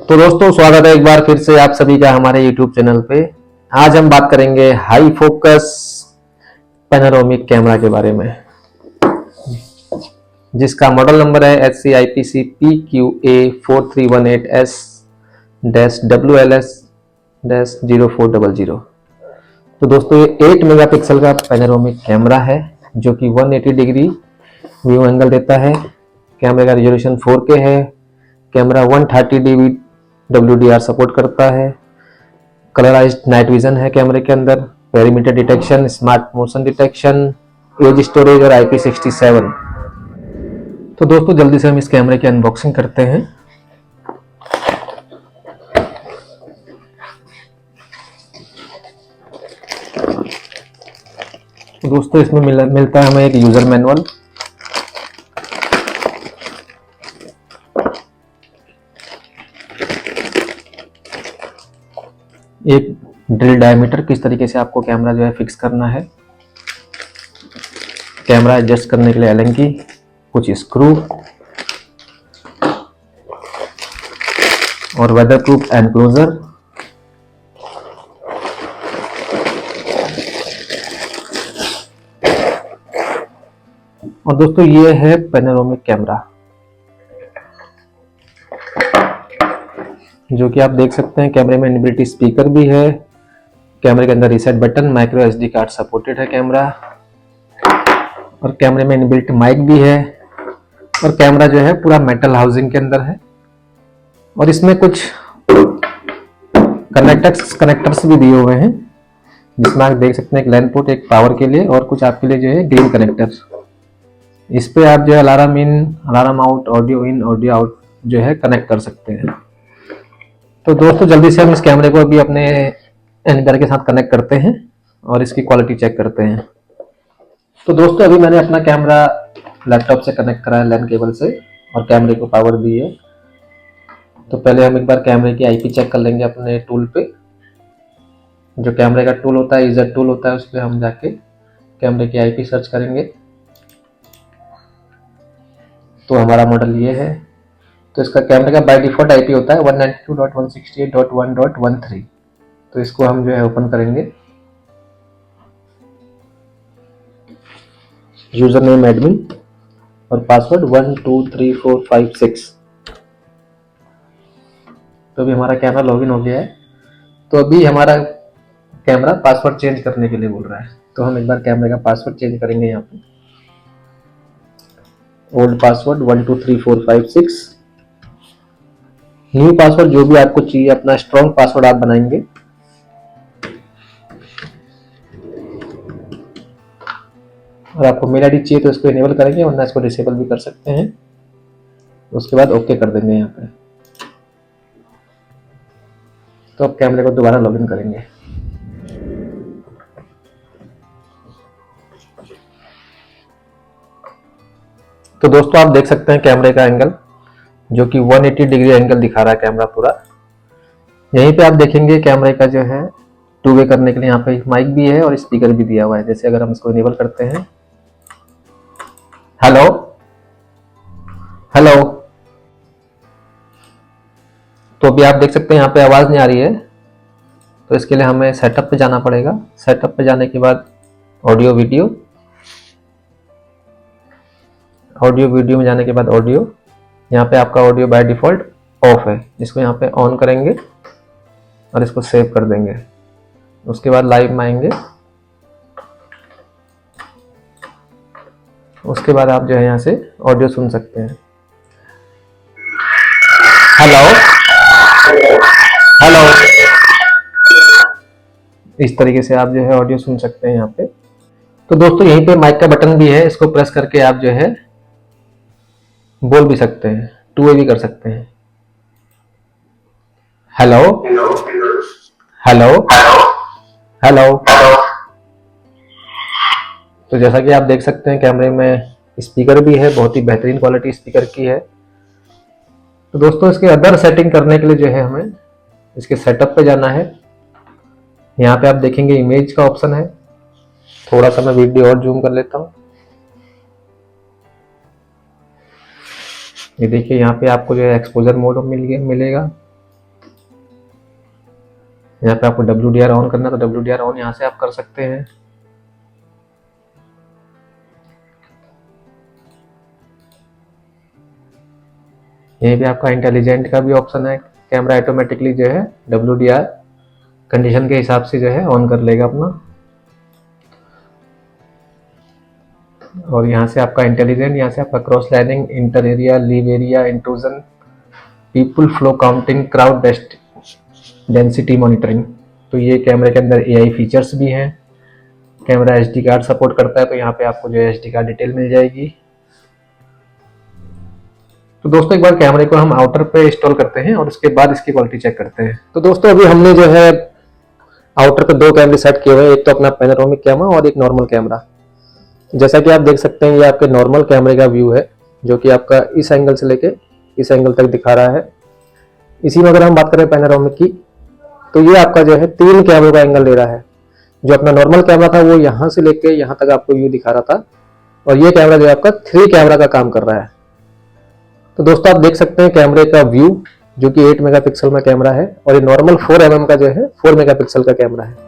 तो दोस्तों स्वागत है एक बार फिर से आप सभी का हमारे YouTube चैनल पे। आज हम बात करेंगे हाई फोकस पैनोरामिक कैमरा के बारे में, जिसका मॉडल नंबर है HCIPC PQA4318S-WLS-0400। तो दोस्तों ये 8 मेगापिक्सल का पैनोरामिक कैमरा है जो कि 180 डिग्री व्यू एंगल देता है। कैमरे का रेजोल्यूशन 4K है। कैमरा 130 dB WDR सपोर्ट करता है। कलराइज्ड नाइट विजन है कैमरे के अंदर, perimeter detection, smart motion detection, edge storage और IP67। तो दोस्तों जल्दी से हम इस कैमरे की अनबॉक्सिंग करते हैं। तो दोस्तों इसमें मिलता है हमें एक यूजर मैनुअल, एक ड्रिल डायमीटर, किस तरीके से आपको कैमरा जो है फिक्स करना है, कैमरा एडजस्ट करने के लिए एलन की, कुछ स्क्रू और वेदर प्रूफ एनक्लोजर। और दोस्तों ये है पैनोरामिक कैमरा जो कि आप देख सकते हैं। कैमरे में इनबिल्ट स्पीकर भी है, कैमरे के अंदर reset button, micro SD card supported है कैमरा, और कैमरे में इनबिल्ट माइक भी है। और कैमरा जो है पूरा मेटल हाउसिंग के अंदर है और इसमें कुछ कनेक्टर्स भी दिए हुए हैं, जिसमें आप देख सकते हैं एक लैन पोर्ट, एक पावर के लिए और कुछ आपके लिए जो है ग्रीन कनेक्टर। इस पे आप जो है alarm in, alarm out, audio in, audio out जो है कनेक्ट कर सकते हैं। तो दोस्तों जल्दी से हम इस कैमरे को अभी अपने एनकर के साथ कनेक्ट करते हैं और इसकी क्वालिटी चेक करते हैं। तो दोस्तों अभी मैंने अपना कैमरा लैपटॉप से कनेक्ट करा है लैन केबल से और कैमरे को पावर दी है। तो पहले हम एक बार कैमरे की IP चेक कर लेंगे अपने टूल पे। जो कैमरे का टूल होता है, इजर टूल होता है, उस पर हम जाके कैमरे की IP सर्च करेंगे। तो हमारा मॉडल ये है। तो इसका कैमरे का बाय डिफॉल्ट IP होता है 192.168.1.13। तो इसको हम जो है ओपन करेंगे। यूजर नेम एडमिन और पासवर्ड 123456। तो अभी हमारा कैमरा लॉगिन हो गया है। तो अभी हमारा कैमरा पासवर्ड चेंज करने के लिए बोल रहा है। तो हम एक बार कैमरे का पासवर्ड चेंज करेंगे। यहाँ पे ओल्ड पासवर्ड 123456, न्यू पासवर्ड जो भी आपको चाहिए, अपना स्ट्रॉन्ग पासवर्ड आप बनाएंगे। और आपको मेल ID चाहिए तो इसको इनेबल करेंगे, वरना इसको डिसेबल भी कर सकते हैं। उसके बाद ओके कर देंगे यहाँ पे। तो अब कैमरे को दोबारा लॉगिन करेंगे। तो दोस्तों आप देख सकते हैं कैमरे का एंगल जो कि 180 डिग्री एंगल दिखा रहा है कैमरा पूरा। यहीं पे आप देखेंगे कैमरे का जो है टू वे करने के लिए यहाँ पे माइक भी है और स्पीकर भी दिया हुआ है। जैसे अगर हम इसको इनेबल करते हैं, हेलो हेलो, तो अभी आप देख सकते हैं यहाँ पे आवाज नहीं आ रही है। तो इसके लिए हमें सेटअप पे जाना पड़ेगा। सेटअप पे जाने के बाद ऑडियो वीडियो में जाने के बाद ऑडियो, यहाँ पे आपका ऑडियो बाय डिफॉल्ट ऑफ है। इसको यहाँ पे ऑन करेंगे और इसको सेव कर देंगे। उसके बाद लाइव में आएंगे। उसके बाद आप जो है यहाँ से ऑडियो सुन सकते हैं। हेलो हेलो, इस तरीके से आप जो है ऑडियो सुन सकते हैं यहाँ पे। तो दोस्तों यहीं पे माइक का बटन भी है, इसको प्रेस करके आप जो है बोल भी सकते हैं, टू वे भी कर सकते हैं। Hello hello hello. तो जैसा कि आप देख सकते हैं कैमरे में स्पीकर भी है, बहुत ही बेहतरीन क्वालिटी स्पीकर की है। तो दोस्तों इसके अदर सेटिंग करने के लिए जो है हमें इसके सेटअप पे जाना है। यहाँ पे आप देखेंगे इमेज का ऑप्शन है। थोड़ा सा मैं वीडियो और जूम कर लेता हूँ। ये देखिए यहाँ पे आपको जो है एक्सपोजर मोड मिलेगा। यहाँ पे आपको WDR ऑन करना है तो WDR ऑन यहाँ से आप कर सकते हैं। यहीं पे आपका इंटेलिजेंट का भी ऑप्शन है, कैमरा ऑटोमेटिकली जो है WDR कंडीशन के हिसाब से जो है ऑन कर लेगा अपना। और यहाँ से आपका इंटेलिजेंट, यहाँ से आपका cross lining, inter area, leave area, intrusion, people flow counting, crowd density monitoring. तो ये कैमरे के अंदर AI फीचर्स भी हैं। कैमरा SD कार्ड सपोर्ट करता है, तो यहाँ पे आपको जो है SD कार्ड डिटेल मिल जाएगी। तो दोस्तों एक बार कैमरे को हम आउटर पे इंस्टॉल करते हैं और उसके बाद इसकी क्वालिटी चेक करते हैं। तो दोस्तों अभी हमने जो है आउटर पे 2 कैमरे सेट किए हुए हैं, एक तो अपना पैनोरामिक कैमरा और एक नॉर्मल कैमरा। जैसा कि आप देख सकते हैं ये आपके नॉर्मल कैमरे का व्यू है, जो कि आपका इस एंगल से लेके इस एंगल तक दिखा रहा है। इसी में अगर हम बात करें पैनोरामिक की, तो ये आपका जो है 3 कैमरों का एंगल ले रहा है। जो अपना नॉर्मल कैमरा था वो यहाँ से लेके यहाँ तक आपको व्यू दिखा रहा था, और ये कैमरा जो है आपका 3 कैमरा का काम कर रहा है। तो दोस्तों आप देख सकते हैं कैमरे का व्यू, जो कि 8 मेगापिक्सल में कैमरा है, और ये नॉर्मल 4 mm का जो है 4 मेगापिक्सल का कैमरा है।